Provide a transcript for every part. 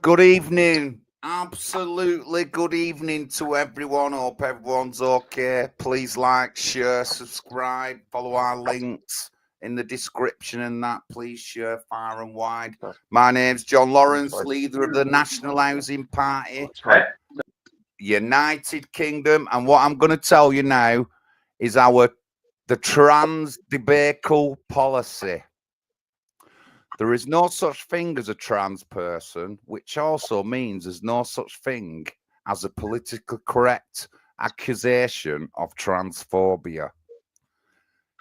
Good evening. Absolutely good evening to everyone. Hope everyone's okay. Please like, share, subscribe, follow our links in the description and that. Please share far and wide. My name's John Lawrence, leader of the National Housing Party, United Kingdom. And what I'm going to tell you now is the trans debacle policy. There is no such thing as a trans person, which also means there's no such thing as a politically correct accusation of transphobia.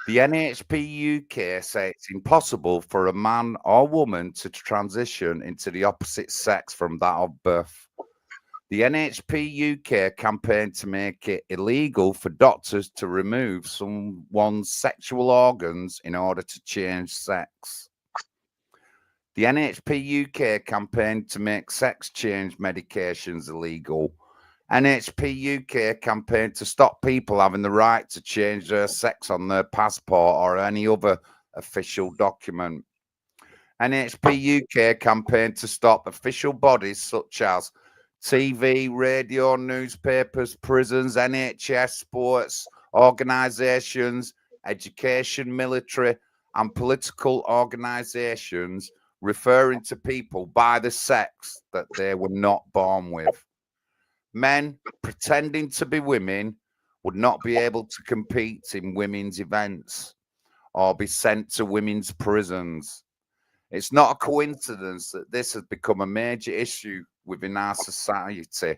The NHP UK say it's impossible for a man or woman to transition into the opposite sex from that of birth. The NHP UK campaigned to make it illegal for doctors to remove someone's sexual organs in order to change sex. The NHP UK campaigned to make sex change medications illegal. NHP UK campaigned to stop people having the right to change their sex on their passport or any other official document. NHP UK campaigned to stop official bodies such as TV, radio, newspapers, prisons, NHS, sports, organisations, education, military, and political organisations referring to people by the sex that they were not born with. Men pretending to be women would not be able to compete in women's events or be sent to women's prisons. It's not a coincidence that this has become a major issue within our society.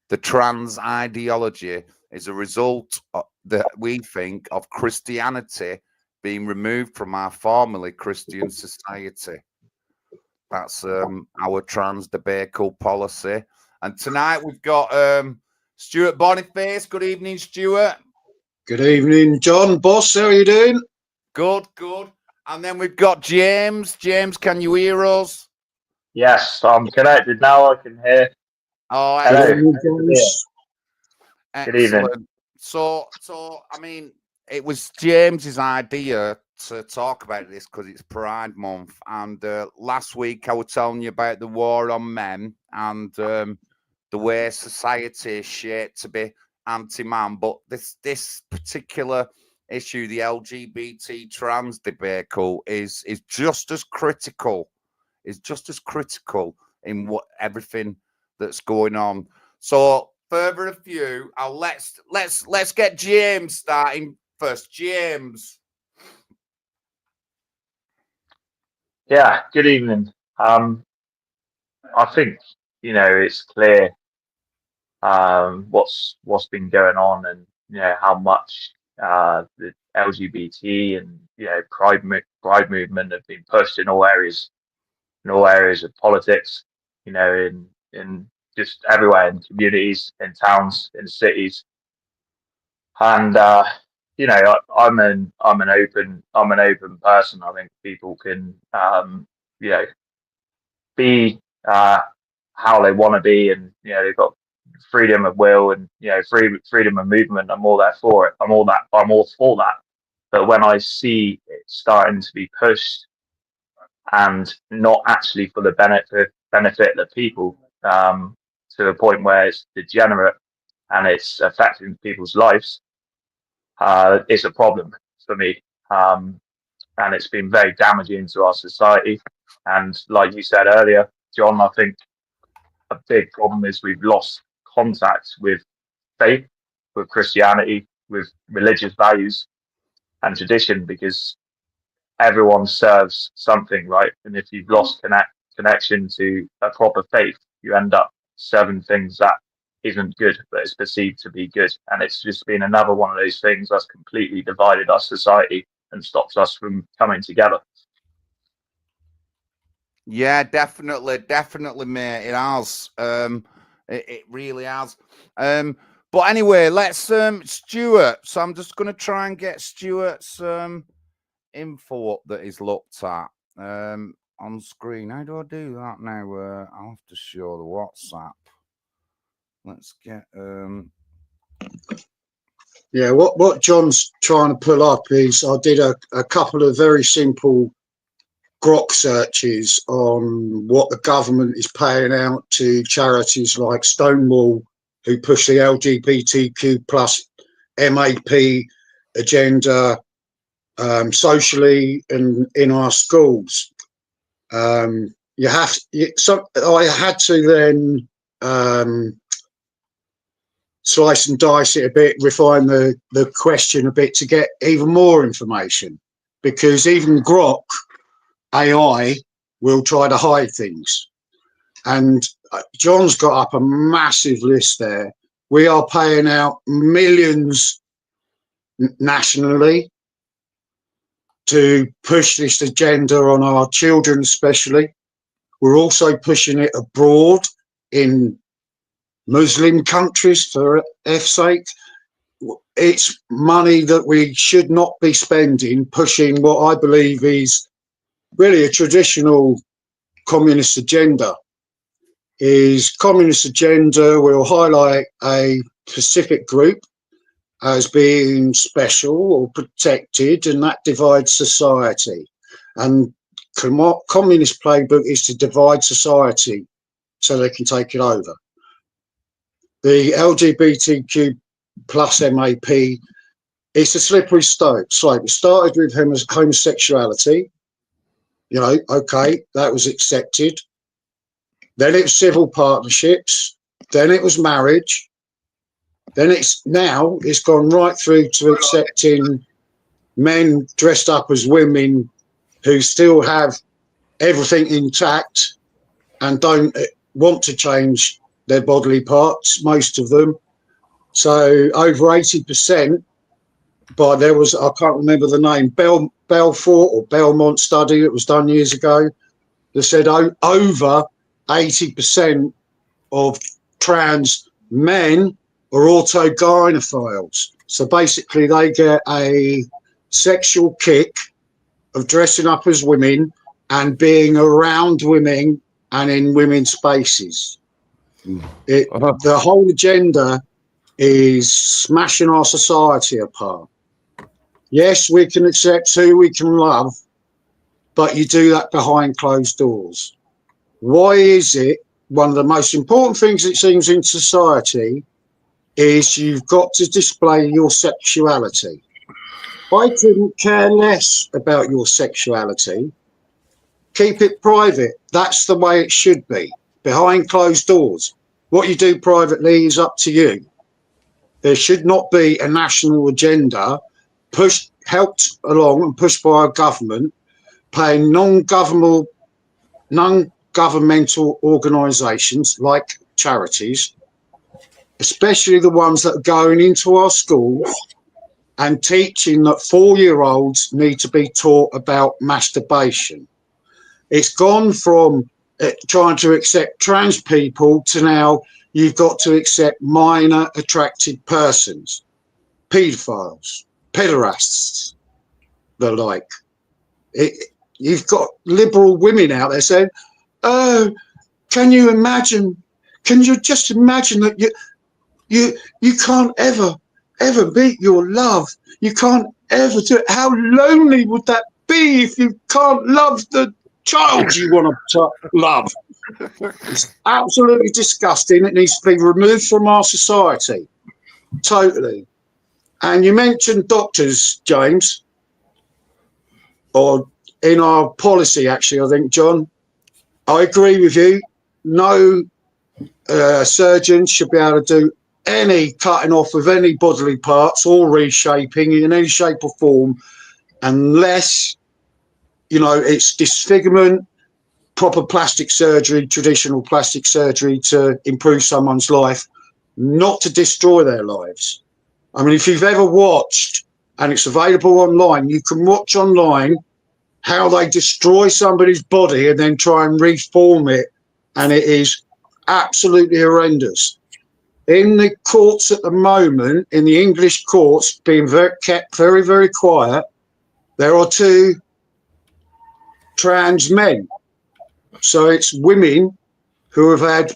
The trans ideology is a result that we think of Christianity being removed from our formerly Christian society. That's our trans debacle policy. And tonight we've got Stuart Boniface. Good evening, Stuart. Good evening, John. Boss, how are you doing? Good, good. And then we've got James. James, can you hear us? Yes, I'm connected now. I can hear. Oh, hello. Good evening. So I mean, it was James's idea to talk about this because it's Pride Month, and last week I was telling you about the war on men and the way society is shaped to be anti-man. But this particular issue, the LGBT trans debacle, is just as critical. Is just as critical in everything that's going on. So further ado, let's get James starting first. James. Yeah, good evening. I think, it's clear what's been going on, and how much the LGBT and pride movement have been pushed in all areas of politics, in just everywhere, in communities, in towns, in cities. And I'm an open person. I think people can be how they want to be, and they've got freedom of will and freedom of movement. I'm all there for it. I'm all for that. But when I see it starting to be pushed and not actually for the benefit of the people, to the point where it's degenerate and it's affecting people's lives, it's a problem for me. And it's been very damaging to our society. And like you said earlier, John, I think a big problem is we've lost contact with faith, with Christianity, with religious values and tradition, because everyone serves something, right? And if you've lost connection to a proper faith, you end up serving things that isn't good, but it's perceived to be good. And it's just been another one of those things that's completely divided our society and stops us from coming together. Yeah, definitely, mate. It has. It really has. But anyway, let's Stuart. So I'm just going to try and get Stuart's info up that he's looked at on screen. How do I do that now? I'll have to show the WhatsApp. Let's get Yeah, what John's trying to pull up is I did a couple of very simple grok searches on what the government is paying out to charities like Stonewall, who push the LGBTQ plus MAP agenda socially and in our schools. I had to then slice and dice it a bit, refine the question a bit to get even more information, because even Grok AI will try to hide things. And John's got up a massive list there. We are paying out millions nationally to push this agenda on our children especially. We're also pushing it abroad in Muslim countries for F's sake. It's money that we should not be spending pushing what I believe is really a traditional communist agenda. Communist agenda will highlight a specific group as being special or protected, and that divides society. And communist playbook is to divide society so they can take it over. The LGBTQ plus MAP, it's a slippery slope. It started with homosexuality. You know, okay, that was accepted. Then it was civil partnerships. Then it was marriage. Then it's gone right through to accepting men dressed up as women who still have everything intact and don't want to change their bodily parts, most of them. So over 80%, but there was, I can't remember the name, Belfort or Belmont study that was done years ago that said over 80% of trans men are autogynephiles. So basically they get a sexual kick of dressing up as women and being around women and in women's spaces. The whole agenda is smashing our society apart. Yes, we can accept who we can love, but you do that behind closed doors. Why is it one of the most important things, it seems, in society is you've got to display your sexuality? I couldn't care less about your sexuality. Keep it private. That's the way it should be, behind closed doors. What you do privately is up to you. There should not be a national agenda helped along and pushed by our government, paying non-governmental organisations like charities, especially the ones that are going into our schools and teaching that 4-year-olds need to be taught about masturbation. It's gone from trying to accept trans people to now you've got to accept minor attracted persons, paedophiles, pederasts, the like. You've got liberal women out there saying, oh, can you just imagine that you can't ever meet your love? You can't ever do it. How lonely would that be if you can't love the child you want to love? It's absolutely disgusting. It needs to be removed from our society. Totally. And you mentioned doctors, James, or in our policy, actually, I think, John, I agree with you. No surgeons should be able to do any cutting off of any bodily parts or reshaping in any shape or form unless, you know, it's disfigurement, proper plastic surgery, traditional plastic surgery to improve someone's life, not to destroy their lives. I mean, if you've ever watched, and it's available online, you can watch online how they destroy somebody's body and then try and reform it, and it is absolutely horrendous. In the courts at the moment, in the English courts, being kept very, very quiet, there are 2 trans men. So it's women who have had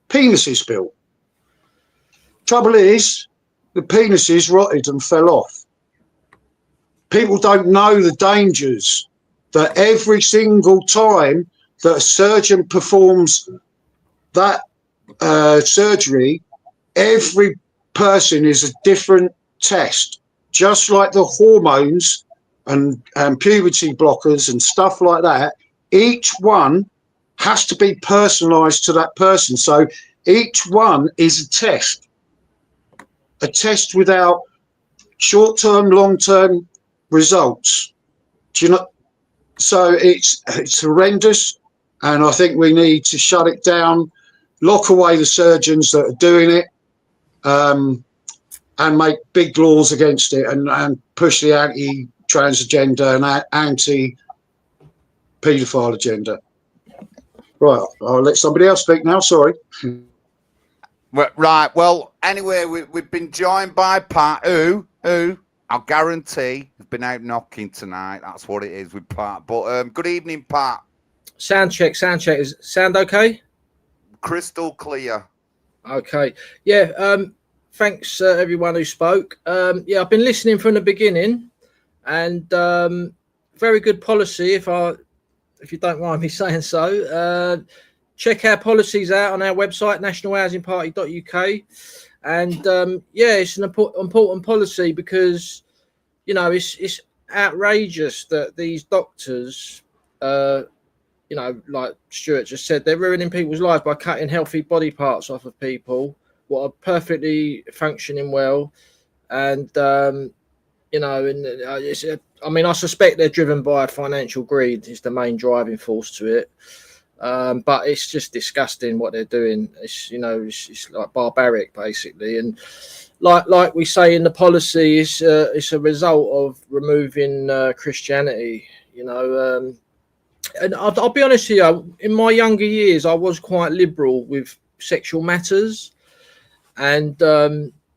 penises built. Trouble is, the penises rotted and fell off. People don't know the dangers that every single time that a surgeon performs that surgery, every person is a different test, just like the hormones and puberty blockers and stuff like that. Each one has to be personalized to that person. So each one is a test without short-term, long-term results. Do you know? So it's horrendous, and I think we need to shut it down, lock away the surgeons that are doing it, and make big laws against it, and push the anti-trans agenda and anti-paedophile agenda. Right, I'll let somebody else speak now. Sorry. Right. Well, anyway, we've been joined by Pat, who I'll guarantee has been out knocking tonight. That's what it is with Pat. But good evening, Pat. Sound check. Is sound okay? Crystal clear. Okay. Yeah. Thanks everyone who spoke. Yeah, I've been listening from the beginning, and very good policy. If you don't mind me saying so, check our policies out on our website, nationalhousingparty.uk. And yeah, it's an important policy because, you know, it's outrageous that these doctors, you know, like Stuart just said, they're ruining people's lives by cutting healthy body parts off of people what are perfectly functioning well. And, you know, and I mean, I suspect they're driven by financial greed is the main driving force to it. But it's just disgusting what they're doing. It's, you know, it's like barbaric basically. And like we say in the policy, it's a result of removing Christianity, you know. And I'll be honest with you, in my younger years, I was quite liberal with sexual matters. And,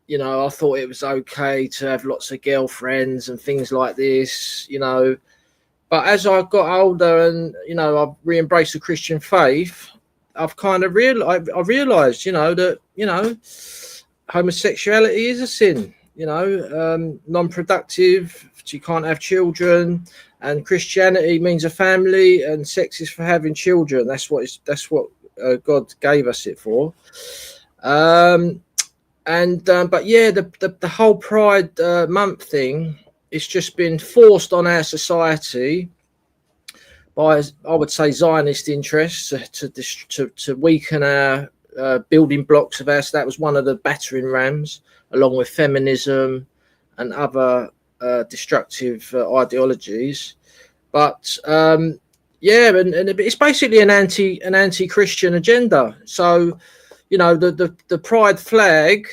you know, I thought it was okay to have lots of girlfriends and things like this, you know. But as I got older and, you know, I've re-embraced the Christian faith, I've kind of realised, you know, that, you know, homosexuality is a sin, you know, non-productive, you can't have children, and Christianity means a family, and sex is for having children. That's what God gave us it for. But yeah, the whole Pride Month thing, it's just been forced on our society by, I would say, Zionist interests to weaken our building blocks of ours. So that was one of the battering rams, along with feminism and other destructive ideologies. But yeah, and it's basically an anti-Christian agenda. So, you know, the Pride flag,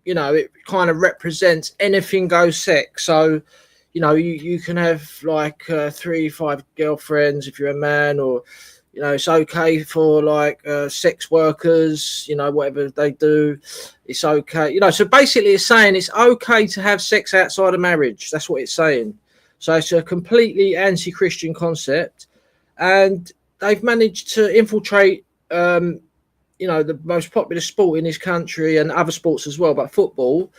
you know, it kind of represents anything goes sex. So, you know, you can have like 3-5 girlfriends if you're a man, or, you know, it's okay for like sex workers, you know, whatever they do, it's okay. You know, so basically it's saying it's okay to have sex outside of marriage. That's what it's saying. So it's a completely anti-Christian concept, and they've managed to infiltrate you know, the most popular sport in this country and other sports as well, but football.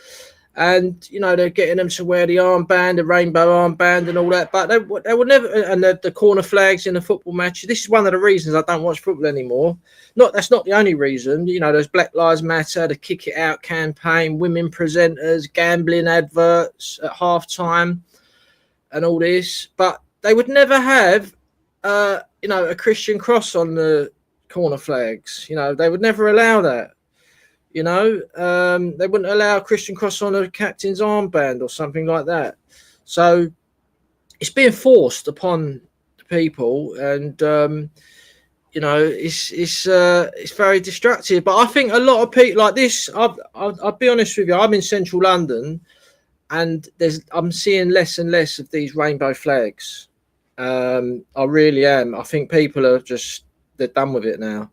And, you know, they're getting them to wear the armband, the rainbow armband and all that. But they would never, and the corner flags in the football matches. This is one of the reasons I don't watch football anymore. That's not the only reason. You know, there's Black Lives Matter, the Kick It Out campaign, women presenters, gambling adverts at halftime and all this. But they would never have, you know, a Christian cross on the corner flags. You know, they would never allow that. You know, they wouldn't allow a Christian cross on a captain's armband or something like that. So it's being forced upon the people, and you know, it's very destructive. But I think a lot of people like this. I'll be honest with you. I'm in central London, and I'm seeing less and less of these rainbow flags. I really am. I think people are just, they're done with it now.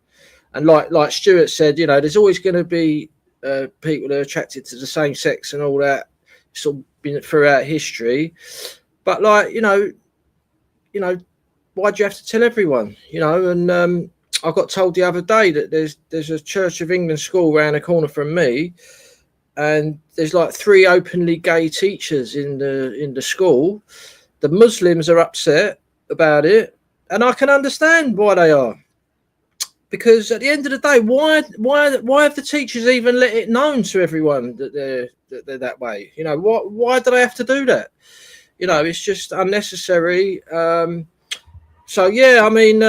And like Stuart said, you know, there's always going to be people that are attracted to the same sex and all that. It's all been throughout history. But like, you know, why do you have to tell everyone? You know, and I got told the other day that there's a Church of England school around the corner from me, and there's like 3 openly gay teachers in the school. The Muslims are upset about it, and I can understand why they are. Because at the end of the day, why have the teachers even let it known to everyone that they're that way? You know, why do they have to do that? You know, it's just unnecessary. So yeah, I mean,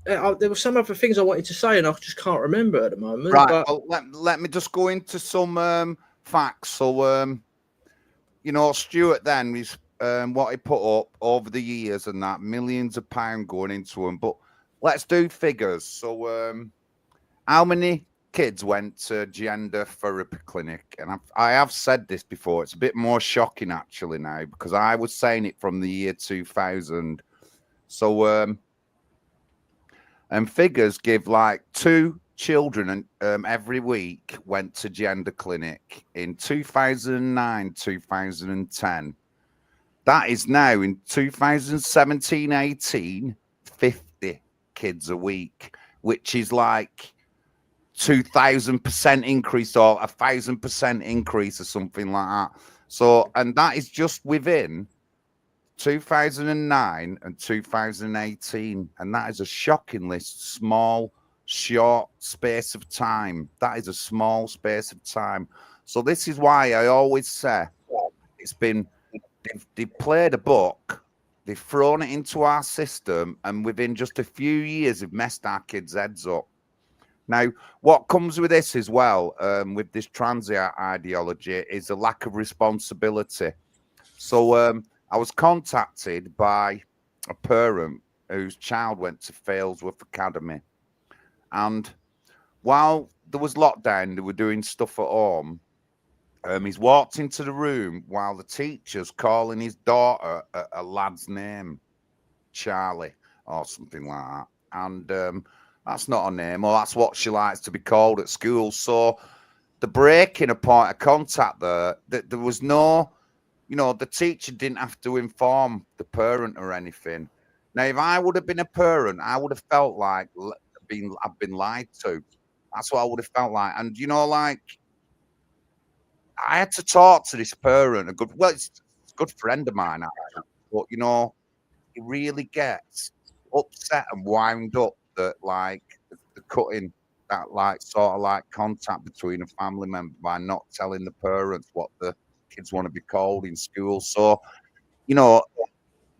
there were some other things I wanted to say, and I just can't remember at the moment. Right. But Well, let me just go into some facts. So, you know, Stuart then is what he put up over the years and that millions of pounds going into him. But let's do figures. So, how many kids went to gender therapy clinic? And I have said this before. It's a bit more shocking actually now because I was saying it from the year 2000. So, and figures give like 2 children every week went to gender clinic in 2009, 2010. That is now in 2017, 18, 50 kids a week, which is like 2,000% increase or 1,000% increase or something like that. So, and that is just within 2009 and 2018, and that is a shockingly small, short space of time. That is a small space of time. So this is why I always say it's been they've played a book, they've thrown it into our system, and within just a few years, they've messed our kids' heads up. Now, what comes with this as well, with this trans ideology, is a lack of responsibility. So I was contacted by a parent whose child went to Failsworth Academy. And while there was lockdown, they were doing stuff at home. He's walked into the room while the teacher's calling his daughter a lad's name, Charlie, or something like that. And that's not a name, or that's what she likes to be called at school. So the breaking a point of contact there, that there was no... You know, the teacher didn't have to inform the parent or anything. Now, if I would have been a parent, I would have felt like I've been lied to. That's what I would have felt like. And, you know, like, I had to talk to this parent, it's a good friend of mine, actually. But, you know, he really gets upset and wound up that, like, the cutting that, like, sort of, like, contact between a family member by not telling the parents what the kids want to be called in school. So, you know,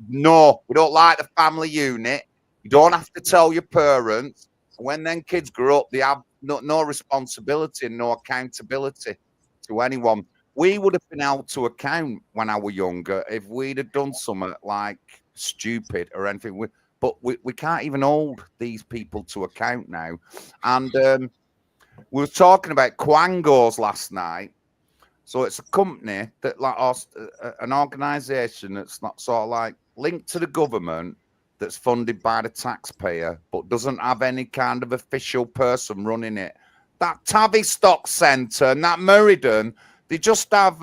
no, we don't like the family unit. You don't have to tell your parents. When then kids grow up, they have no responsibility and no accountability to anyone. We would have been able to account when I were younger if we'd have done something like stupid or anything. But we can't even hold these people to account now. And we were talking about Quangos last night. So it's a company that, like us, an organisation that's not sort of like linked to the government, that's funded by the taxpayer, but doesn't have any kind of official person running it. That Tavistock Centre and that Meriden, they just have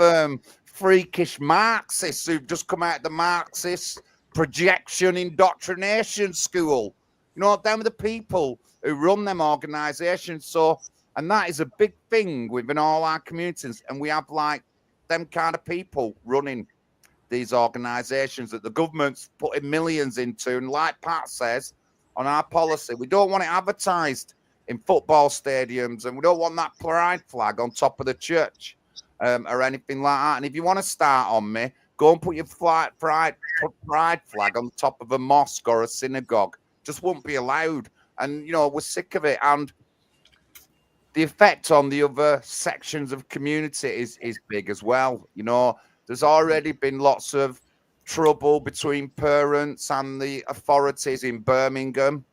freakish Marxists who've just come out of the Marxist projection indoctrination school. You know, them are the people who run them organisations. So... And that is a big thing within all our communities. And we have like them kind of people running these organisations that the government's putting millions into. And like Pat says on our policy, we don't want it advertised in football stadiums, and we don't want that pride flag on top of the church or anything like that. And if you want to start on me, go and put your pride flag on the top of a mosque or a synagogue. Just won't be allowed. And, you know, we're sick of it. And the effect on the other sections of community is big as well. You know, there's already been lots of trouble between parents and the authorities in Birmingham,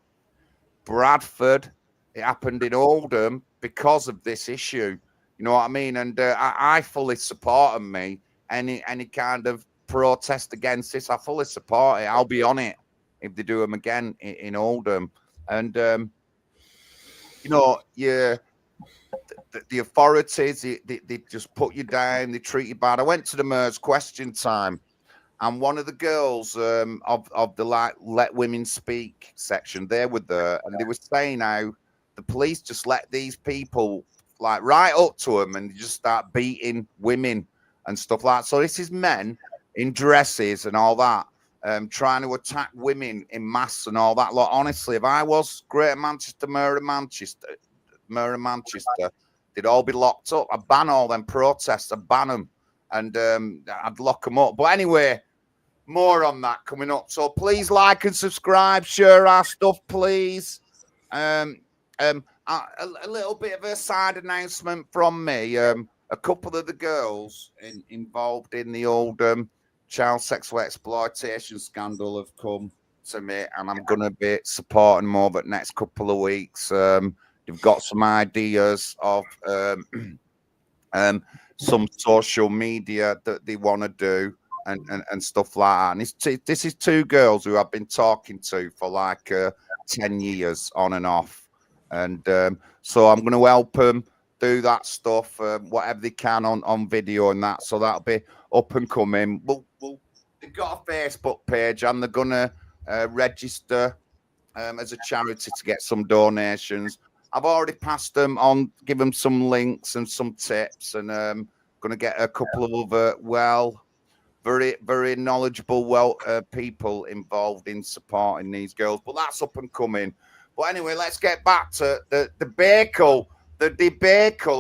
Bradford. It happened in Oldham because of this issue. You know what I mean? And I fully support any kind of protest against this. I fully support it. I'll be on it if they do them again in Oldham. And you know, the authorities, they just put you down, they treat you bad. I went to the Mayor's question time, and one of the girls of the like Let Women Speak section, they were there, and they were saying how the police just let these people like right up to them and just start beating women and stuff like that. So this is men in dresses and all that, trying to attack women in mass and all that. Like, honestly, if I was Greater Manchester, Mayor of Manchester, they'd all be locked up. I'd ban all them protests. I'd ban them, and I'd lock them up. But anyway, more on that coming up. So please like and subscribe, share our stuff, please. A little bit of a side announcement from me. A couple of the girls involved in the Oldham child sexual exploitation scandal have come to me, and I'm going to be supporting them over the next couple of weeks. They've got some ideas of some social media that they want to do and stuff like that. And this is two girls who I've been talking to for like 10 years on and off. And so I'm going to help them do that stuff, whatever they can on video and that. So that'll be up and coming. They've got a Facebook page, and they're going to register as a charity to get some donations. I've already passed them on, give them some links and some tips, and going to get a couple of other very, very knowledgeable people involved in supporting these girls. But that's up and coming. But anyway, let's get back to the debacle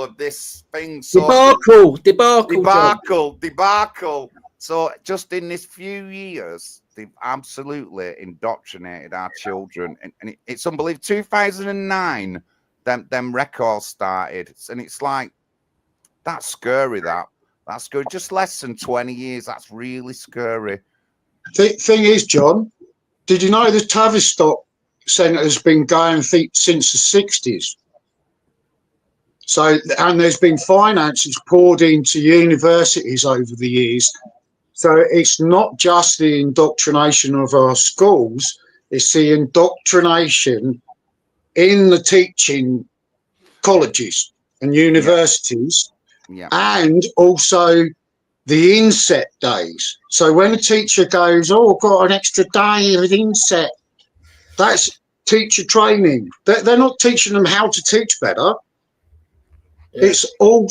of this thing. So debacle. So just in this few years, they've absolutely indoctrinated our children, and it's unbelievable. 2009, them records started, and it's like, that's scary. That's good. Just less than 20 years. That's really scary. Thing is, John, did you know the Tavistock Centre has been going since the 60s? So, and there's been finances poured into universities over the years. So it's not just the indoctrination of our schools, it's the indoctrination in the teaching colleges and universities. Yeah. And also the inset days. So when a teacher goes, oh, I've got an extra day of inset, that's teacher training. They're not teaching them how to teach better. Yeah. It's all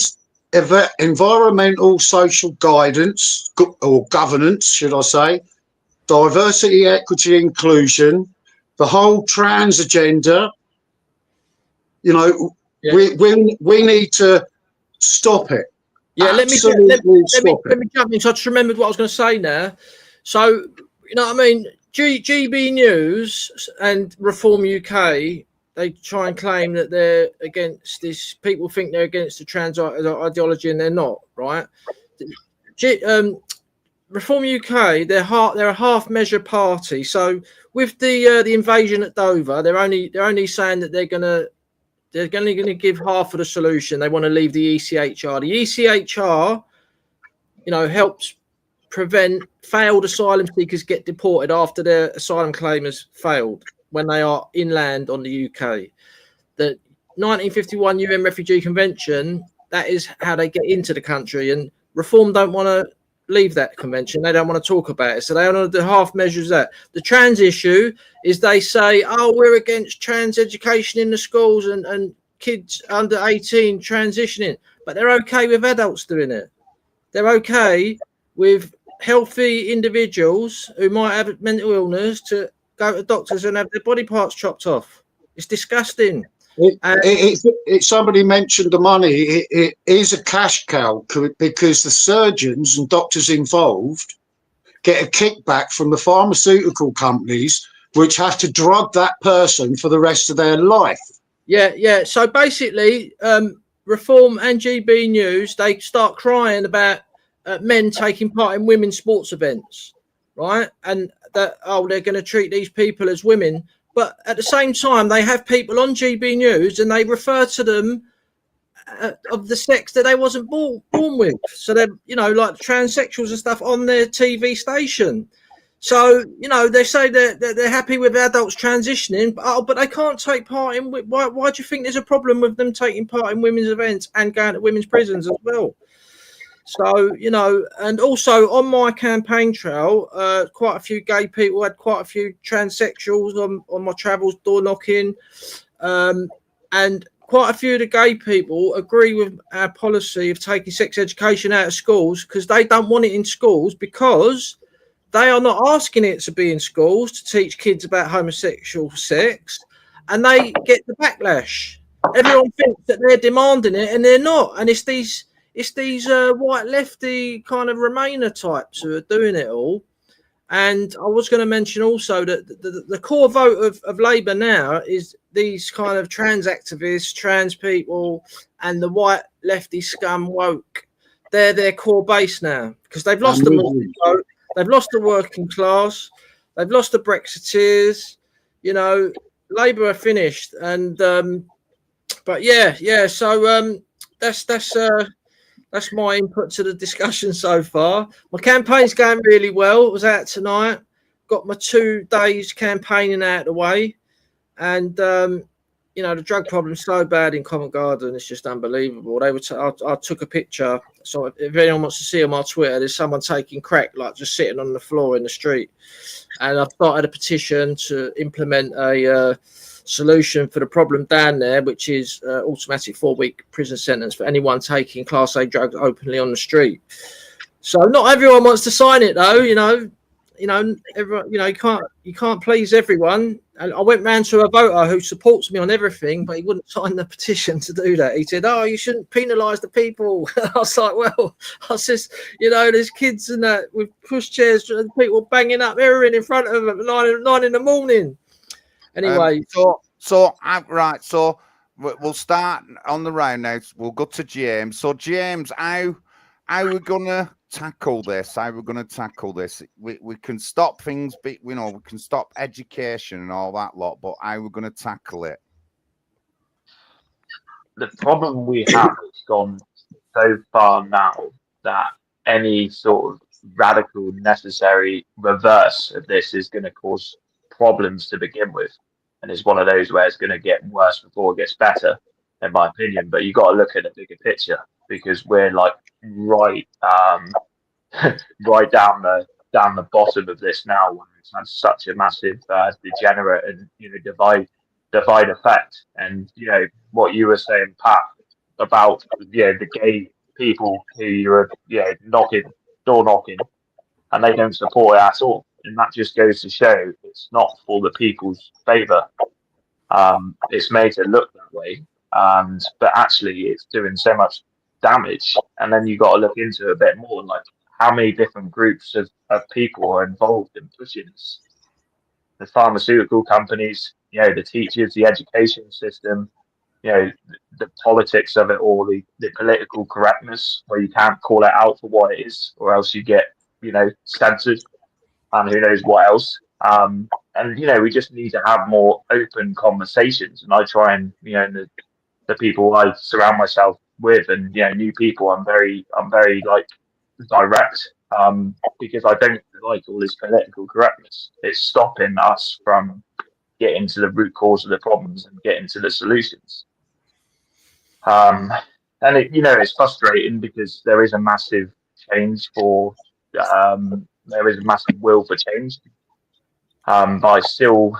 environmental, social guidance, or governance, should I say, diversity, equity, inclusion, the whole trans agenda. You know, we need to stop it. Yeah, let me jump in. So I just remembered what I was going to say now. So, you know what I mean? GB News and Reform UK, they try and claim that they're against this. People think they're against the trans ideology, and they're not, right? Reform UK, they're a half-measure party. So with the invasion at Dover, they're only saying that they're going to give half of the solution. They want to leave the ECHR. The ECHR, you know, helps prevent failed asylum seekers get deported after their asylum claim has failed when they are inland on the UK. The 1951 UN Refugee Convention, that is how they get into the country. And Reform don't want to leave that convention. They don't want to talk about it. So they want to do half measures that. The trans issue is they say, oh, we're against trans education in the schools and kids under 18 transitioning. But they're okay with adults doing it. They're okay with healthy individuals who might have mental illness to go to doctors and have their body parts chopped off. It's disgusting. Somebody mentioned the money. It is a cash cow because the surgeons and doctors involved get a kickback from the pharmaceutical companies, which have to drug that person for the rest of their life. Yeah. So basically, Reform and GB News, they start crying about men taking part in women's sports events, right? And that, oh, they're going to treat these people as women. But at the same time, they have people on GB News and they refer to them of the sex that they wasn't born with. So they're, you know, like transsexuals and stuff on their TV station. So, you know, they say they're happy with adults transitioning, but they can't take part in. Why do you think there's a problem with them taking part in women's events and going to women's prisons as well? So, you know, and also on my campaign trail, quite a few gay people, had quite a few transsexuals on my travels, door knocking. And quite a few of the gay people agree with our policy of taking sex education out of schools because they don't want it in schools, because they are not asking it to be in schools to teach kids about homosexual sex, and they get the backlash. Everyone thinks that they're demanding it, and they're not. And it's these white lefty kind of Remainer types who are doing it all. And I was going to mention also that the core vote of Labour now is these kind of trans activists, trans people, and the white lefty scum woke. They're their core base now, because they've lost the Muslim vote, they've lost the working class, they've lost the Brexiteers. You know, Labour are finished. And but yeah. So that's my input to the discussion so far. My campaign's going really well. It was out tonight. Got my 2 days campaigning out of the way. And, you know, the drug problem's so bad in Covent Garden. It's just unbelievable. I took a picture. So if anyone wants to see on my Twitter, there's someone taking crack, like just sitting on the floor in the street. And I've started a petition to implement a solution for the problem down there, which is automatic 4-week prison sentence for anyone taking Class A drugs openly on the street. So not everyone wants to sign it, though. Everyone, you can't please everyone. And I went round to a voter who supports me on everything, but he wouldn't sign the petition to do that. He said, "Oh, you shouldn't penalise the people." I was like, "Well," I says, there's kids and that with pushchairs and people banging up heroin in front of them at 9 in the morning." Anyway, so we'll start on the round now. We'll go to James. So James, how we gonna tackle this? We can stop things, but we can stop education and all that lot. But how we're gonna tackle it? The problem we have has gone so far now that any sort of radical, necessary reverse of this is going to cause problems to begin with. And it's one of those where it's going to get worse before it gets better, in my opinion. But you got to look at the bigger picture, because we're like right down the bottom of this now, when it's had such a massive degenerate and divide effect. And what you were saying, Pat, about the gay people who you're door knocking, and they don't support it at all. And that just goes to show it's not for the people's favour. It's made to look that way, but actually it's doing so much damage. And then you got to look into it a bit more, like how many different groups of people are involved in pushing this. The pharmaceutical companies, the teachers, the education system, the politics of it all, the political correctness, where you can't call it out for what it is, or else you get censored, and who knows what else. And we just need to have more open conversations. And I try and the people I surround myself with, and new people, I'm very like direct, because I don't like all this political correctness. It's stopping us from getting to the root cause of the problems and getting to the solutions. And it's frustrating, because there is a massive change there is a massive will for change. But I still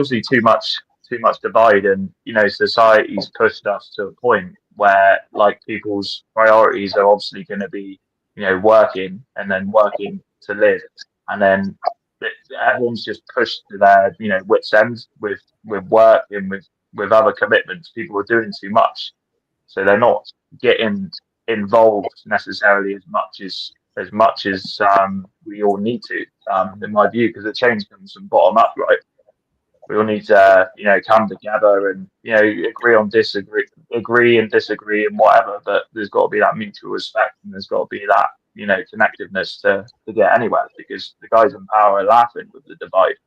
see too much divide, and society's pushed us to a point where like people's priorities are obviously going to be working, and then working to live, and then everyone's just pushed to their wits' end with work and with other commitments. People are doing too much, so they're not getting involved necessarily as much as we all need to, in my view, because the change comes from bottom up, right? We all need to come together and agree and disagree and whatever, but there's got to be that mutual respect, and there's got to be that connectiveness to get anywhere, because the guys in power are laughing with the divide.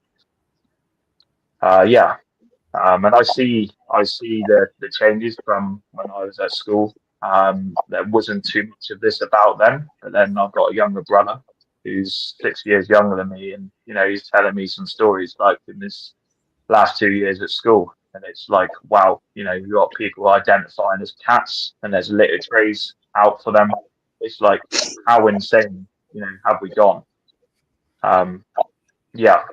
And I see the changes from when I was at school. There wasn't too much of this about them, but then I've got a younger brother who's 6 years younger than me, and he's telling me some stories like in this last 2 years at school, and it's like, wow, you've got people identifying as cats, and there's litter trays out for them. It's like, how insane have we gone? Yeah,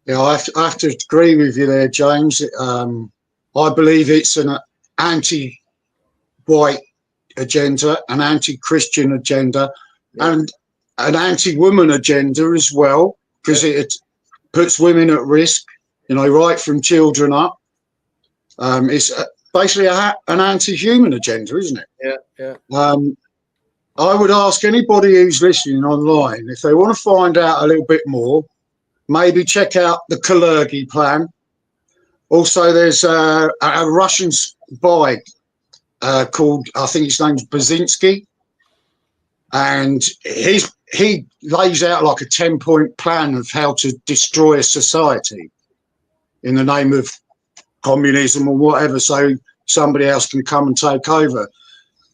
I have to agree with you there, James. I believe it's an anti-white agenda, an anti-Christian agenda, and an anti-woman agenda as well, because it puts women at risk, you know, right from children up. It's basically an anti-human agenda, isn't it? Yeah. I would ask anybody who's listening online, if they want to find out a little bit more, maybe check out the Kalergi plan. Also, there's a Russian spy called, I think his name's Brzezinski, and he lays out like a 10-point plan of how to destroy a society in the name of communism or whatever, so somebody else can come and take over.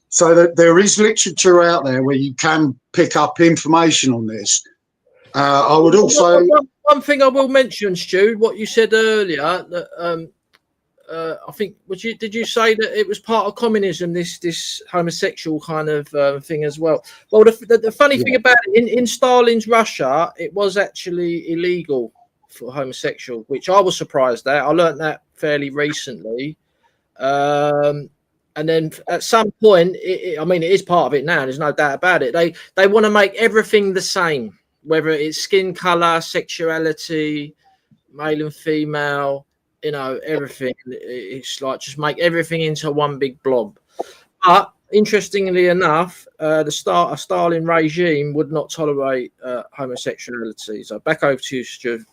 So that there is literature out there where you can pick up information on this. I would also... One thing I will mention, Stu, what you said earlier, that I think, did you say that it was part of communism, this homosexual kind of thing as well? Well, the funny thing about it, in Stalin's Russia, it was actually illegal for homosexual, which I was surprised at. I learned that fairly recently. And then at some point, I mean, it is part of it now. There's no doubt about it. They want to make everything the same, whether it's skin color, sexuality, male and female, you know, everything. It's like just make everything into one big blob. But interestingly enough, the Stalin regime would not tolerate homosexuality. So back over to you, Stu.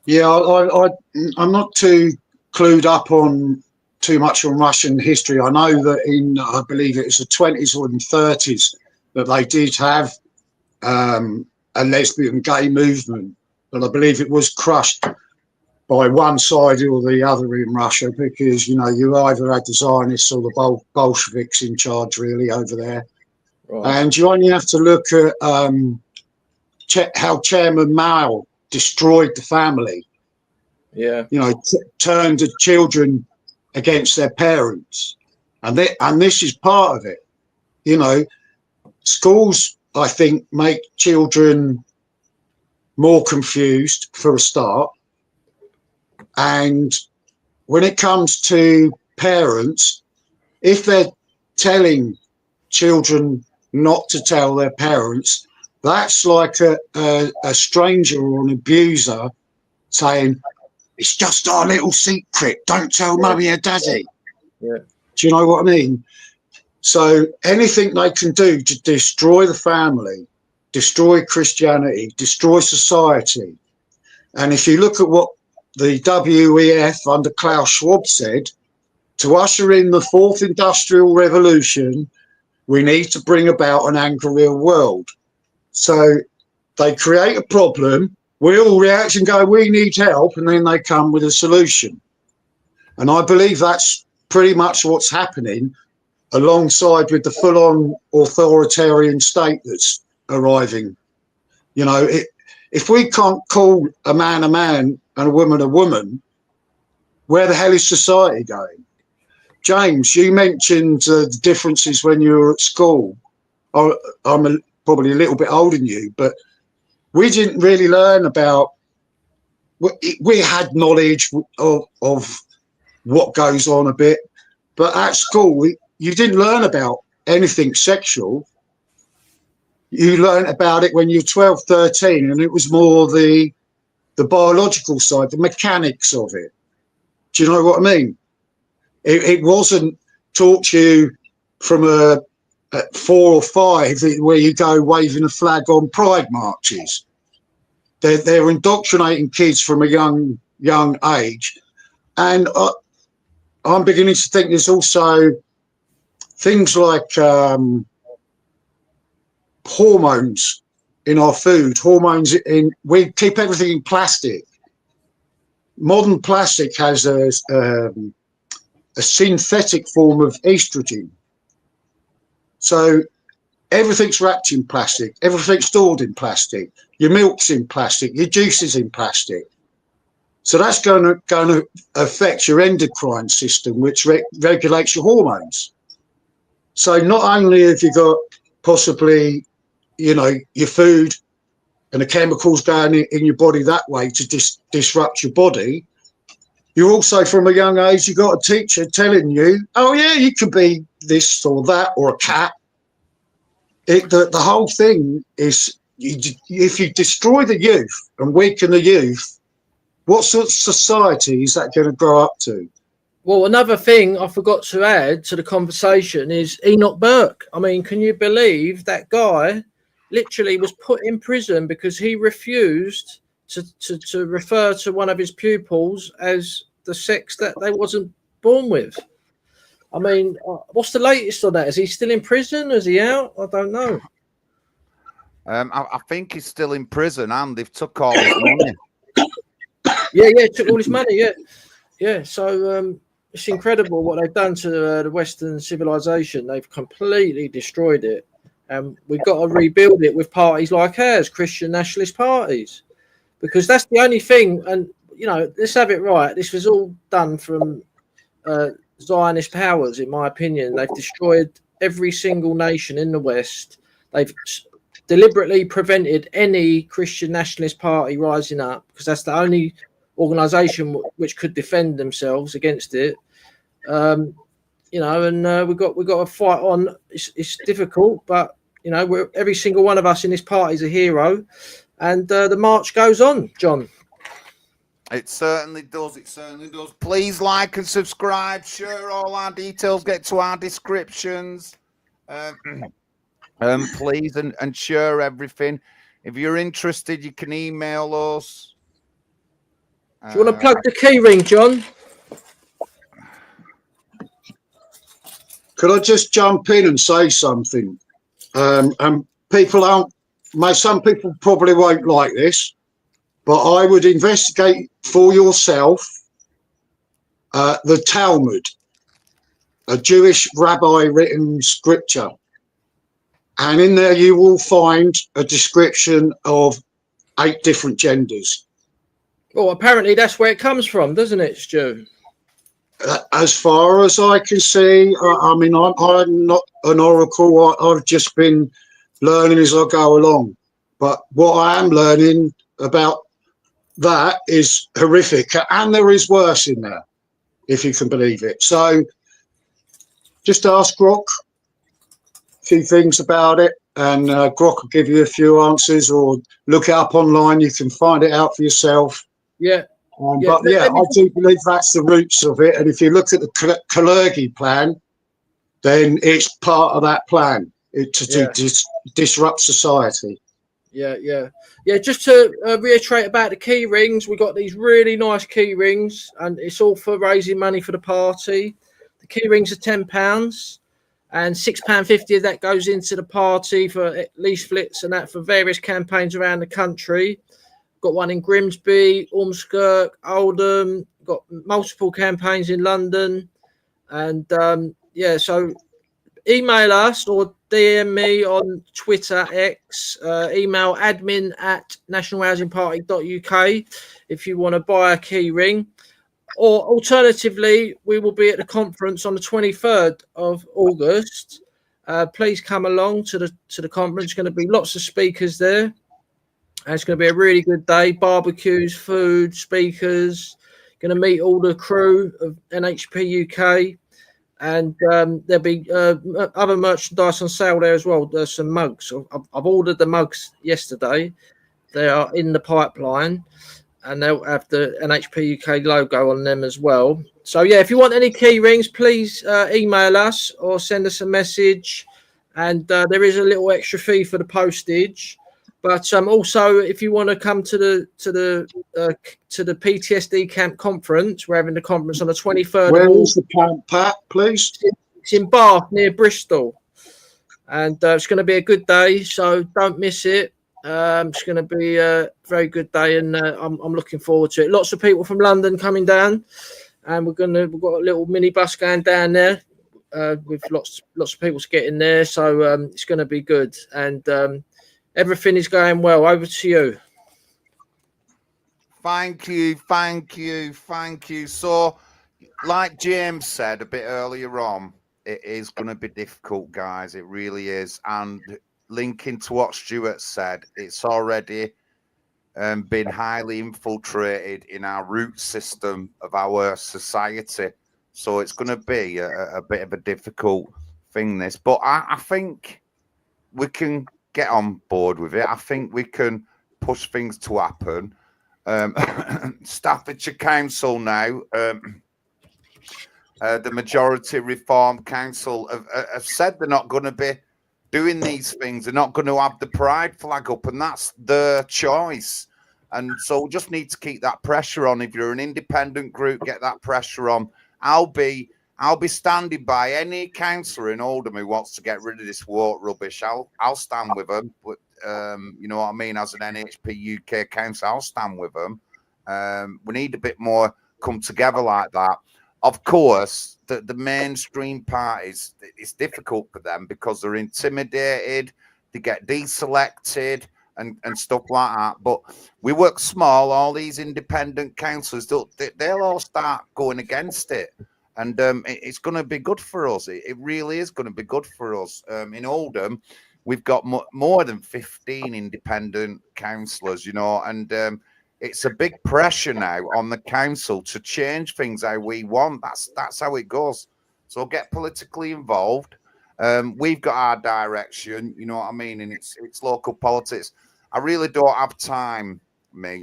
Yeah, I'm not too clued up on too much on Russian history. I know that I believe it was the 20s or the 30s that they did have a lesbian gay movement, but I believe it was crushed by one side or the other in Russia, because, you know, you either had the Zionists or the Bolsheviks in charge really over there. Right. And you only have to look at how Chairman Mao destroyed the family. Yeah, you know, turned the children against their parents, and this is part of it. You know, schools, I think, make children more confused for a start, and when it comes to parents, if they're telling children not to tell their parents, that's like a stranger or an abuser saying, it's just our little secret, don't tell mummy or daddy. Yeah. Do you know what I mean? So anything they can do to destroy the family, destroy Christianity, destroy society. And if you look at what the WEF under Klaus Schwab said, to usher in the fourth industrial revolution, we need to bring about an angrier world. So they create a problem, we all react and go, we need help, and then they come with a solution. And I believe that's pretty much what's happening, alongside with the full-on authoritarian state that's arriving. You know, if we can't call a man and a woman, where the hell is society going? James, you mentioned the differences when you were at school. I'm probably a little bit older than you, but we didn't really learn about, we had knowledge of what goes on a bit, but at school, you didn't learn about anything sexual. You learned about it when you were 12, 13, and it was more the biological side, the mechanics of it. Do you know what I mean? It wasn't taught to you from at 4 or 5 where you go waving a flag on pride marches. They're indoctrinating kids from a young age, and I'm beginning to think there's also things like hormones in our food. We keep everything in plastic. Modern plastic has a synthetic form of estrogen. So everything's wrapped in plastic, everything's stored in plastic, your milk's in plastic, your juice is in plastic. So that's going to affect your endocrine system, which regulates your hormones. So not only have you got possibly, you know, your food and the chemicals going in your body that way to disrupt your body, you also, from a young age, you got a teacher telling you, oh yeah, you could be this or that or a cat. The whole thing is, if you destroy the youth and weaken the youth, what sort of society is that going to grow up to? Well, another thing I forgot to add to the conversation is Enoch Burke. I mean, can you believe that guy literally was put in prison because he refused to refer to one of his pupils as the sex that they wasn't born with? I mean, what's the latest on that? Is he still in prison? Is he out? I don't know. I think he's still in prison, and they've took all his money. Yeah, took all his money. Yeah. So it's incredible what they've done to the Western civilization. They've completely destroyed it, and we've got to rebuild it with parties like ours, Christian nationalist parties, because that's the only thing. And let's have it right. This was all done from Zionist powers, in my opinion. They've destroyed every single nation in the West. They've deliberately prevented any Christian nationalist party rising up, because that's the only organization which could defend themselves against it. And we've got to fight on. It's difficult, but every single one of us in this party is a hero, and the march goes on, John. It certainly does. It certainly does. Please like and subscribe. Share all our details. Get to our descriptions. Please and share everything. If you're interested, you can email us. Do you want to plug the key ring, John? Could I just jump in and say something? And some people probably won't like this, but I would investigate for yourself the Talmud, a Jewish rabbi written scripture. And in there you will find a description of 8 different genders. Well, apparently that's where it comes from, doesn't it, Stu? As far as I can see, I'm not an oracle. I've just been learning as I go along. But what I am learning about that is horrific. And there is worse in there, if you can believe it. So just ask Grok a few things about it, and Grok will give you a few answers, or look it up online. You can find it out for yourself. Yeah. But I do believe that's the roots of it. And if you look at the Kalergi plan, then it's part of that plan to disrupt society. Yeah. Just to reiterate about the key rings, we got these really nice key rings, and it's all for raising money for the party. The key rings are £10, and £6.50 of that goes into the party for leaflets and that for various campaigns around the country. Got one in Grimsby, Ormskirk, Oldham. Got multiple campaigns in London, and so email us or DM me on Twitter, X, email admin@nationalhousingparty.uk if you want to buy a key ring. Or alternatively, we will be at the conference on the 23rd of August. Please come along to the conference. There's going to be lots of speakers there. And it's going to be a really good day. Barbecues, food, speakers. Going to meet all the crew of NHP UK. And there'll be other merchandise on sale there as well. There's some mugs. I've ordered the mugs yesterday. They are in the pipeline, and they'll have the NHP UK logo on them as well. So if you want any key rings, please email us or send us a message. And there is a little extra fee for the postage. But also, if you want to come to the PTSD camp conference, we're having the conference on the 23rd. Where is the camp, Pat, please? It's in Bath, near Bristol, and it's going to be a good day. So don't miss it. It's going to be a very good day, and I'm looking forward to it. Lots of people from London coming down, and we've got a little mini bus going down there with lots of people to get in there. So it's going to be good, and everything is going well. Over to you. Thank you. So, like James said a bit earlier on, it is going to be difficult, guys. It really is. And linking to what Stuart said, it's already been highly infiltrated in our root system of our society. So it's going to be a bit of a difficult thing, this. But I think we can get on board with it. I think we can push things to happen. Staffordshire Council now, the Majority Reform Council have said they're not going to be doing these things. They're not going to have the pride flag up, and that's their choice. And so we just need to keep that pressure on. If you're an independent group, get that pressure on. I'll be standing by any councillor in Oldham who wants to get rid of this woke rubbish. I'll stand with them. But you know what I mean? As an NHP UK council, I'll stand with them. We need a bit more come together like that. Of course, the mainstream parties, it's difficult for them because they're intimidated, they get deselected and stuff like that. But we work small, all these independent councillors, they'll all start going against it. And it's going to be good for us. It really is going to be good for us. In Oldham, we've got more than 15 independent councillors, you know, and it's a big pressure now on the council to change things how we want. That's how it goes. So get politically involved. We've got our direction, you know what I mean, and it's local politics. I really don't have time,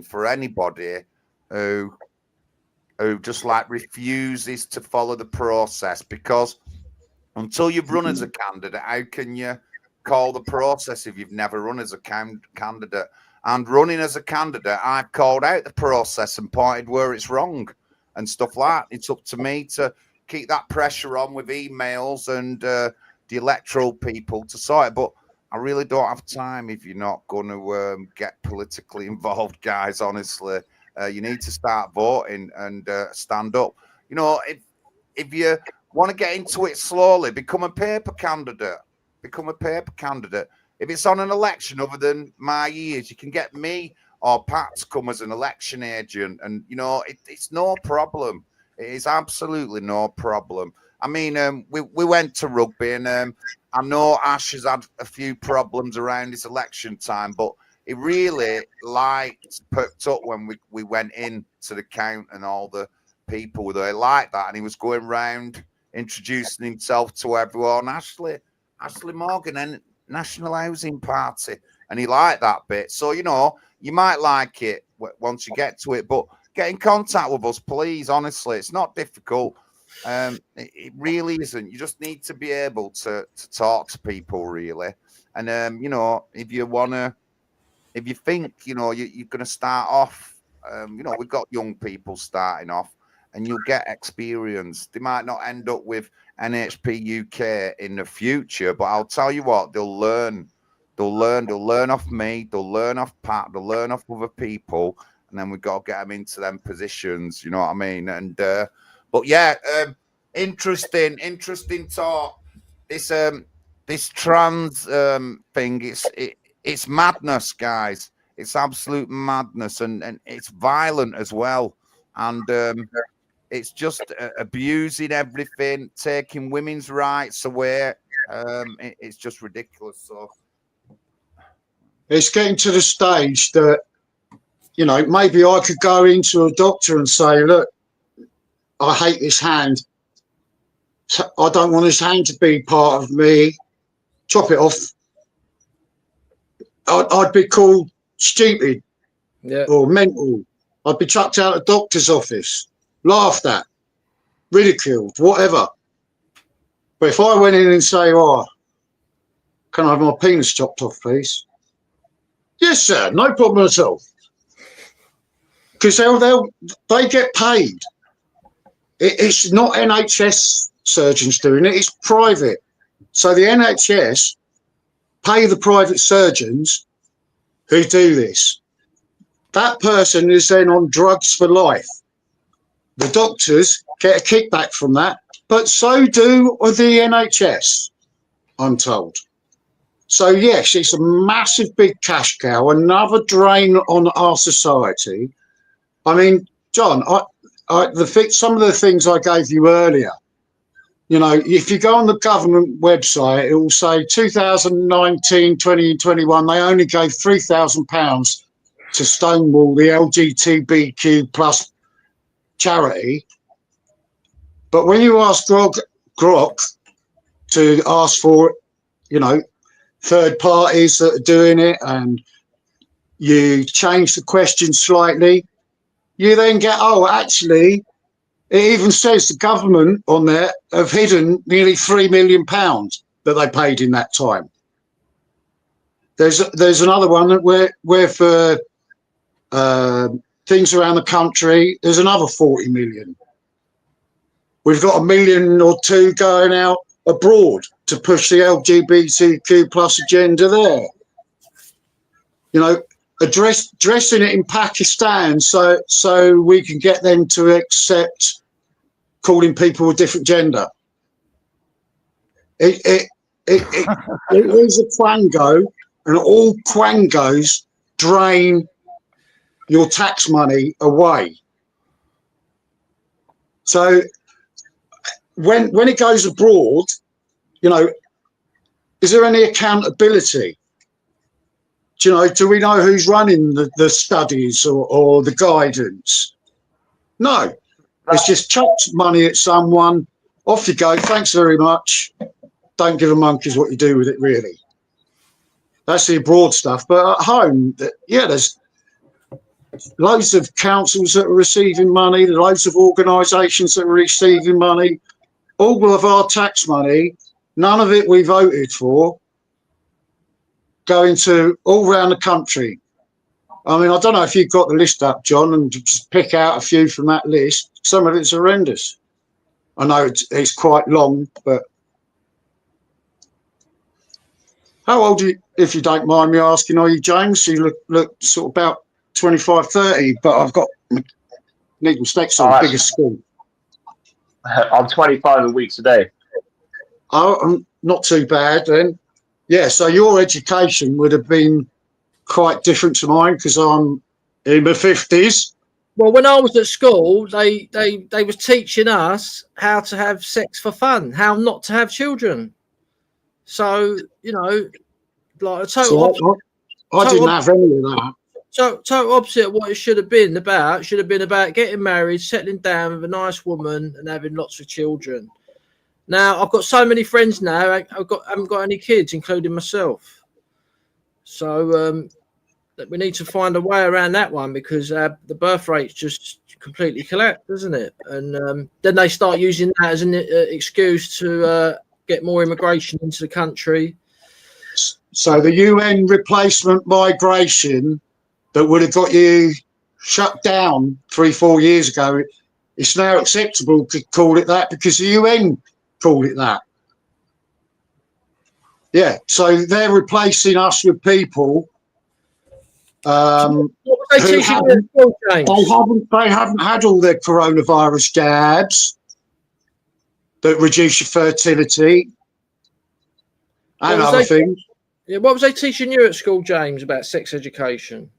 for anybody who just like refuses to follow the process, because until you've run as a candidate, how can you call the process if you've never run as a candidate? And running as a candidate, I've called out the process and pointed where it's wrong and stuff like that. It's up to me to keep that pressure on with emails and the electoral people to sort it. But I really don't have time if you're not going to get politically involved, guys, honestly. You need to start voting and stand up. You know, if you want to get into it slowly, become a paper candidate. Become a paper candidate. If it's on an election other than my years, you can get me or Pat to come as an election agent. And, you know, it's no problem. It is absolutely no problem. I mean, we went to rugby, and I know Ash has had a few problems around his election time, but he really perked up when we went in to the count, and all the people were there like that. And he was going round introducing himself to everyone. Ashley Morgan and National Housing Party, and he liked that bit. So, you know, you might like it once you get to it, but get in contact with us, please. Honestly, it's not difficult. It really isn't. You just need to be able to talk to people, really. And you know, if you think, you know, you're going to start off, you know, we've got young people starting off, and you'll get experience. They might not end up with NHP UK in the future, but I'll tell you what, they'll learn off me, they'll learn off Pat, they'll learn off other people, and then we've got to get them into them positions, you know what I mean? And but yeah, interesting talk. This trans thing, it's madness, guys. It's absolute madness, and it's violent as well. And it's just abusing everything, taking women's rights away. It's just ridiculous. So it's getting to the stage that, you know, maybe I could go into a doctor and say, look, I hate this hand. I don't want this hand to be part of me. Chop it off. I'd be called stupid, or mental. I'd be chucked out of the doctor's office, laughed at, ridiculed, whatever. But if I went in and say, oh, can I have my penis chopped off, please? Yes, sir, no problem at all. Because they get paid. It's not NHS surgeons doing it, it's private. So the NHS pay the private surgeons who do this. That person is then on drugs for life. The doctors get a kickback from that, but so do the NHS, I'm told. So yes, it's a massive big cash cow, another drain on our society. I mean, John, some of the things I gave you earlier, you know, if you go on the government website, it will say 2019, 20 and 21, they only gave £3,000 to stonewall the LGBTQ plus charity. But when you ask Grok to ask for, you know, third parties that are doing it, and you change the question slightly, you then get, oh, actually, it even says the government on there have hidden nearly £3 million that they paid in that time. There's another one where for things around the country, there's another 40 million. We've got $1 million or $2 million going out abroad to push the LGBTQ plus agenda there. You know, addressing it in Pakistan so we can get them to accept calling people a different gender. It is a quango, and all quangos drain your tax money away. So when it goes abroad, you know, is there any accountability? Do you know, do we know who's running the studies or the guidance? No, it's just chucked money at someone, off you go, thanks very much. Don't give a monkeys what you do with it, really. That's the abroad stuff. But at home, yeah, there's loads of councils that are receiving money, loads of organisations that are receiving money, all of our tax money, none of it we voted for, going to all around the country. I mean, I don't know if you've got the list up, John, and just pick out a few from that list. Some of it's horrendous. I know it's quite long, but how old are you, if you don't mind me asking, are you, James? You look sort of about 25, 30, but I've got need my specs on, biggest school. I'm 25 a week today. Oh, I'm not too bad then. Yeah, so your education would have been quite different to mine because I'm in my 50s. Well, when I was at school, they was teaching us how to have sex for fun, how not to have children. So, you know, like a total So I didn't have any of that. So total opposite of what it should have been about. It should have been about getting married, settling down with a nice woman, and having lots of children. Now I've got so many friends now. I haven't got any kids, including myself. So we need to find a way around that one because the birth rate's just completely collapsed, doesn't it? And then they start using that as an excuse to get more immigration into the country. So the UN replacement migration that would have got you shut down 3-4 years ago, it's now acceptable to call it that because the UN called it that. Yeah, so they're replacing us with people What was they teaching you at school, James? they haven't had all their coronavirus jabs that reduce your fertility and other things. Yeah, what was they teaching you at school, James, about sex education?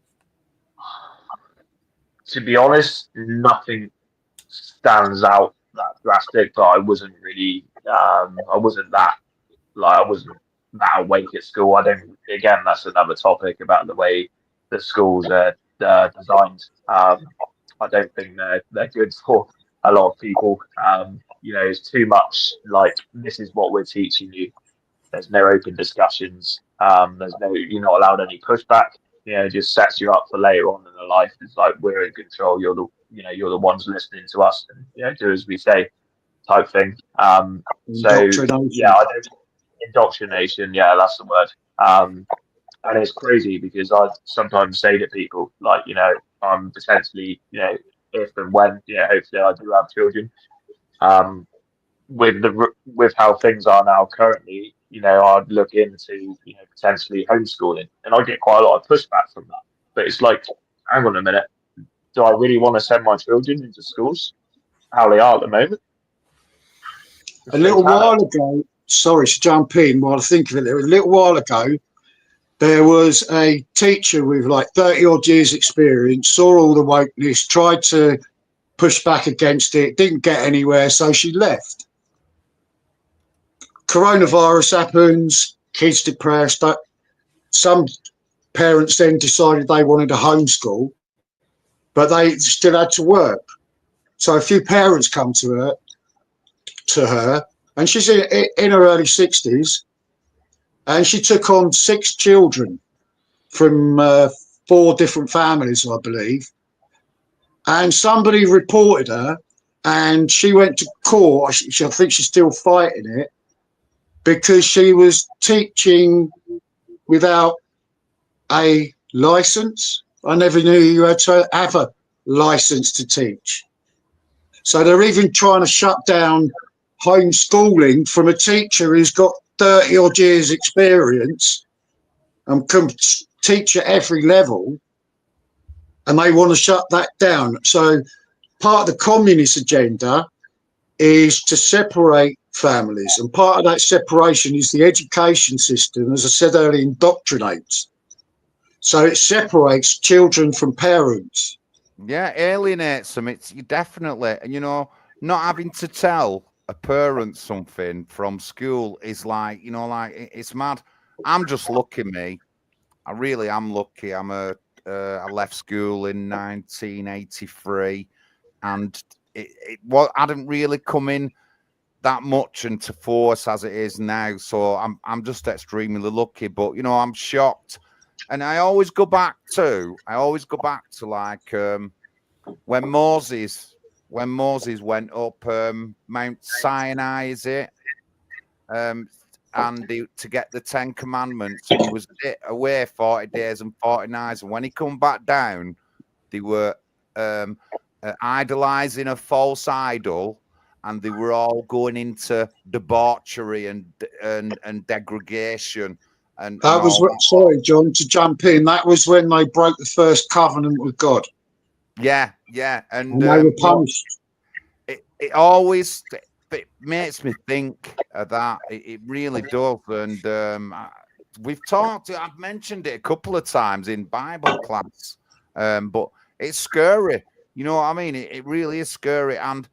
To be honest, nothing stands out that drastic, but I wasn't really, I wasn't that awake at school. Again, that's another topic about the way the schools are designed. I don't think they're good for a lot of people. You know, it's too much like, this is what we're teaching you. There's no open discussions. You're not allowed any pushback. You know, it just sets you up for later on in the life. It's like, we're in control. You're the ones listening to us, and, you know, do as we say, type thing. Indoctrination. Yeah, that's the word. And it's crazy because I sometimes say to people, like, you know, I'm potentially, you know, if and when, you know, hopefully I do have children. With how things are now currently, you know, I'd look into, you know, potentially homeschooling, and I get quite a lot of pushback from that. But it's like, hang on a minute, do I really want to send my children into schools how they are at the moment? A little while ago, sorry to jump in while I think of it, a little while ago, there was a teacher with like 30 odd years experience, saw all the wokeness, tried to push back against it, didn't get anywhere, so she left. Coronavirus happens, kids depressed, some parents then decided they wanted a homeschool, but they still had to work. So a few parents come to her, and she's in her early 60s, and she took on 6 children from 4 different families, I believe. And somebody reported her, and she went to court. I think she's still fighting it, because she was teaching without a license. I never knew you had to have a license to teach. So they're even trying to shut down homeschooling from a teacher who's got 30 odd years experience and can teach at every level, and they want to shut that down. So part of the communist agenda is to separate families, and part of that separation is the education system, as I said earlier, indoctrinates. So it separates children from parents. Yeah, alienates them. It's definitely, and not having to tell a parent something from school is like, it's mad. I'm just lucky, me. I really am lucky. I left school in 1983, and I didn't really come in that much into force as it is now. So I'm just extremely lucky. But I'm shocked, and I always go back to like when Moses went up Mount Sinai, is it? And to get the 10 Commandments, and he was away 40 days and 40 nights. And when he come back down, they were idolizing a false idol, and they were all going into debauchery and degradation. And that was what, sorry, John, to jump in. That was when they broke the first covenant with God. Yeah, and they were punished. It always makes me think of that. It really does. And I've mentioned it a couple of times in Bible class, but it's scary. You know what I mean? It really is scary. And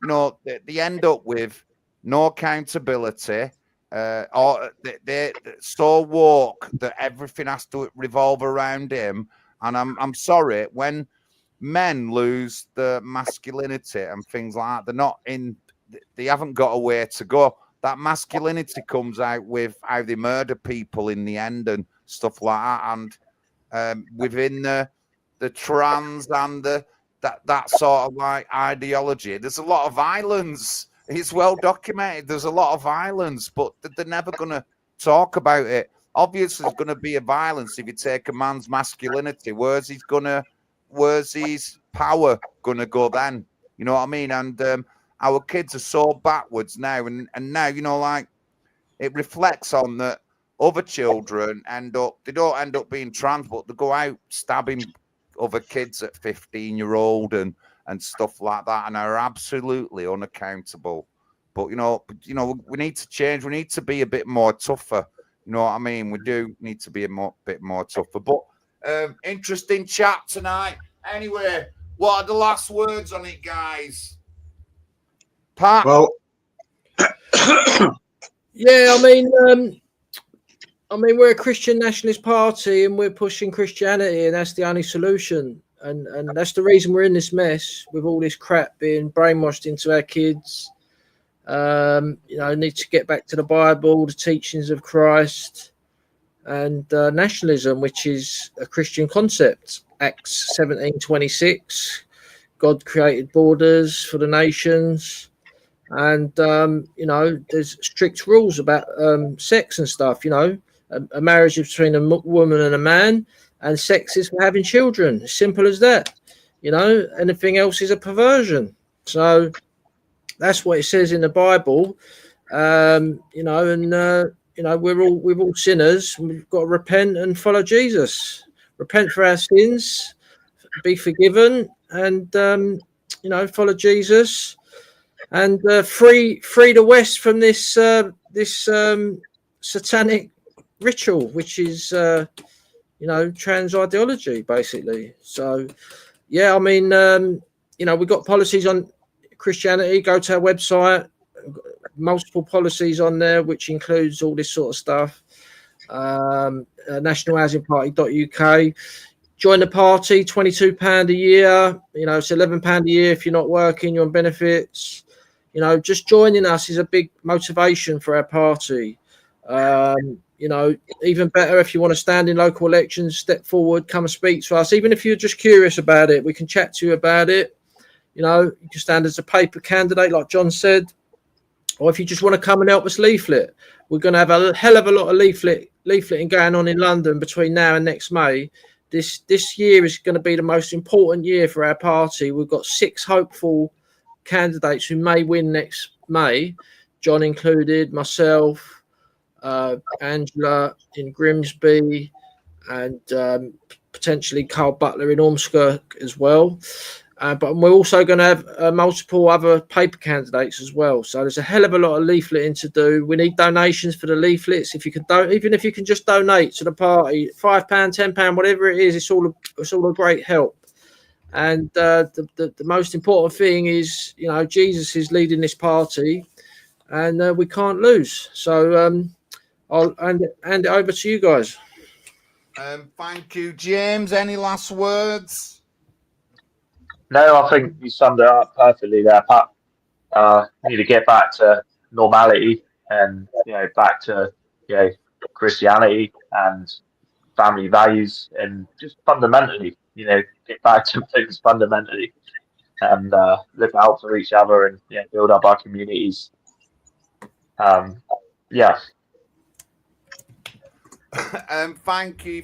they end up with no accountability. Or they're so woke that everything has to revolve around him. And I'm sorry, when men lose the masculinity and things like that, they haven't got a way to go. That masculinity comes out with how they murder people in the end and stuff like that. And within the trans and that sort of like ideology, there's a lot of violence. It's well documented. There's a lot of violence, but they're never going to talk about it. Obviously, there's going to be a violence if you take a man's masculinity. Where's his power going to go then? You know what I mean? And our kids are so backwards now. And now, like, it reflects on that other children they don't end up being trans, but they go out stabbing other kids at 15-year-old and stuff like that, and are absolutely unaccountable. But we need to change. We need to be a bit more tougher. You know what I mean? We do need to be bit more tougher. But interesting chat tonight. Anyway, what are the last words on it, guys? Pat? Well, yeah, I mean, we're a Christian nationalist party, and we're pushing Christianity, and that's the only solution. And that's the reason we're in this mess with all this crap being brainwashed into our kids. Need to get back to the Bible, the teachings of Christ, and nationalism, which is a Christian concept. Acts 17:26, God created borders for the nations, and there's strict rules about sex and stuff. A marriage is between a woman and a man, and sex is for having children. Simple as that. Anything else is a perversion. So that's what it says in the Bible. We're all sinners. We've got to repent and follow Jesus. Repent for our sins, be forgiven, and follow Jesus, and free the West from this satanic ritual, which is trans ideology, basically. So yeah, I mean, we've got policies on Christianity. Go to our website, multiple policies on there, which includes all this sort of stuff. nationalhousingparty.uk. Join the party, £22 a year. You know, it's £11 a year if you're not working, you're on benefits. You know, just joining us is a big motivation for our party. You know, even better if you want to stand in local elections, step forward, come and speak to us. Even if you're just curious about it, we can chat to you about it. You know, you can stand as a paper candidate, like John said, or if you just want to come and help us leaflet. We're going to have a hell of a lot of leafleting going on in London between now and next May. This year is going to be the most important year for our party. We've got 6 hopeful candidates who may win next May, John included, myself, Angela in Grimsby, and potentially Carl Butler in Ormskirk as well. But we're also going to have multiple other paper candidates as well. So there's a hell of a lot of leafleting to do. We need donations for the leaflets. If you can even if you can just donate to the party, £5, £10, whatever it is, it's all a great help. And the most important thing is, you know, Jesus is leading this party, and we can't lose. So I'll hand it over to you guys. Thank you, James. Any last words? No, I think you summed it up perfectly there, Pat. Need to get back to normality and, you know, back to, you know, Christianity and family values, and just fundamentally, you know, get back to things fundamentally, and look out for each other, and, you know, build up our communities. Yeah. Thank you,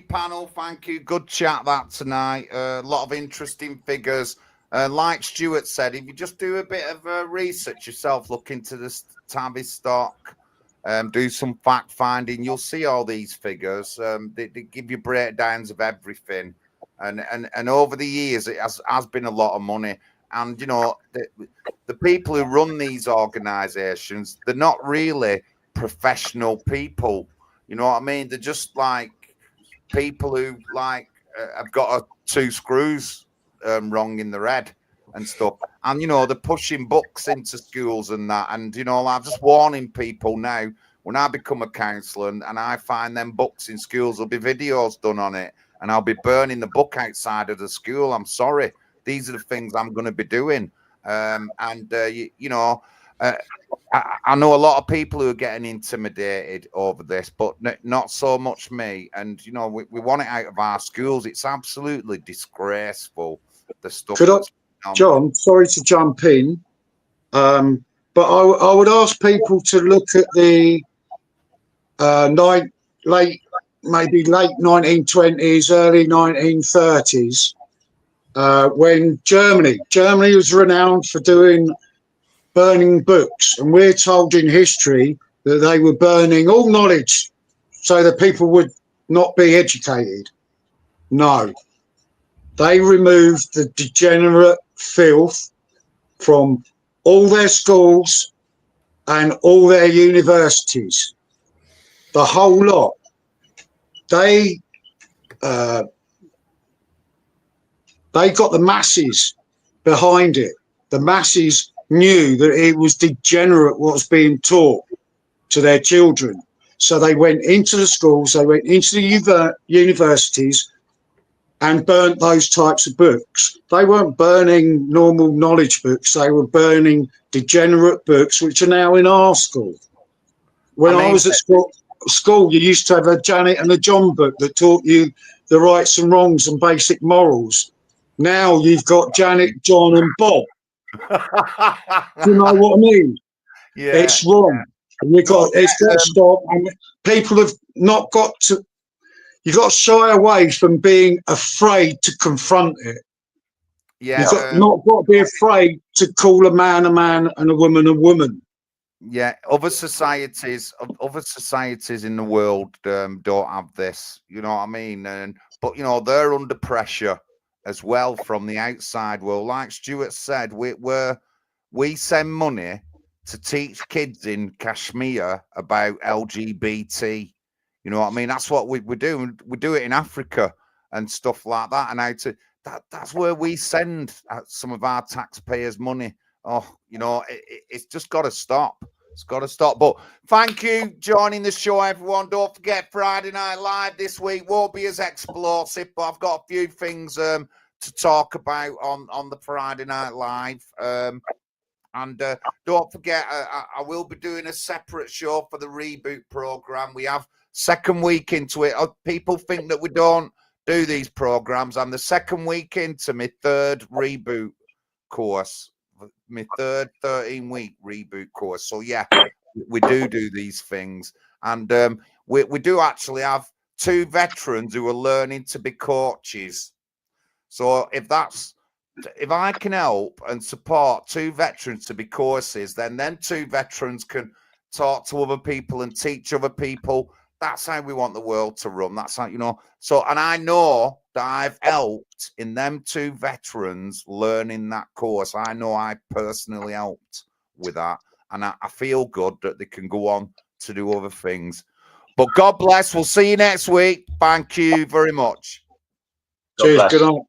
panel. Thank you. Good chat that tonight. A lot of interesting figures. Like Stuart said, if you just do a bit of research yourself, look into the Tavistock, do some fact finding, you'll see all these figures. They give you breakdowns of everything, and over the years it has been a lot of money. And you know, the people who run these organisations, they're not really professional people. You know what I mean? They're just like people who have got 2 screws wrong in their head and stuff. And, you know, they're pushing books into schools and that. And, you know, I'm just warning people now, when I become a counsellor and I find them books in schools, there'll be videos done on it, and I'll be burning the book outside of the school. I'm sorry. These are the things I'm going to be doing. You know, I know a lot of people who are getting intimidated over this, but not so much me. And, you know, we want it out of our schools. It's absolutely disgraceful, the stuff. John, sorry to jump in, but I would ask people to look at the late 1920s, early 1930s, when Germany was renowned for burning books, and we're told in history that they were burning all knowledge so that people would not be educated. No, they removed the degenerate filth from all their schools and all their universities, the whole lot. They got the masses behind it. The masses knew that it was degenerate what was being taught to their children. So they went into the schools, they went into the universities and burnt those types of books. They weren't burning normal knowledge books, they were burning degenerate books, which are now in our school. When I was at school, you used to have a Janet and a John book that taught you the rights and wrongs and basic morals. Now you've got Janet, John and Bob. Do you know what I mean? Yeah, it's wrong. It's got to stop. And people have not got to. You've got to shy away from being afraid to confront it. Yeah, you've not got to be afraid to call a man and a woman a woman. Yeah, other societies in the world don't have this. You know what I mean? But you know, they're under pressure as well from the outside world. Like Stuart said, we send money to teach kids in Kashmir about LGBT. You know what I mean? That's what we do. We do it in Africa and stuff like that. And that's where we send some of our taxpayers' money. Oh, you know, it's just got to stop. It's got to stop. But thank you joining the show, everyone. Don't forget Friday Night Live this week won't be as explosive, but I've got a few things to talk about on the Friday Night Live. And don't forget, I will be doing a separate show for the reboot program. We have second week into it. People think that we don't do these programs. I'm the second week into my third reboot course, my third 13-week reboot course. So yeah, we do these things, and we do actually have 2 veterans who are learning to be coaches. So if I can help and support 2 veterans to be courses, then 2 veterans can talk to other people and teach other people. That's how we want the world to run. That's how, you know. So, and I know that I've helped in them 2 veterans learning that course. I know I personally helped with that. And I feel good that they can go on to do other things. But God bless. We'll see you next week. Thank you very much. Cheers. Good night.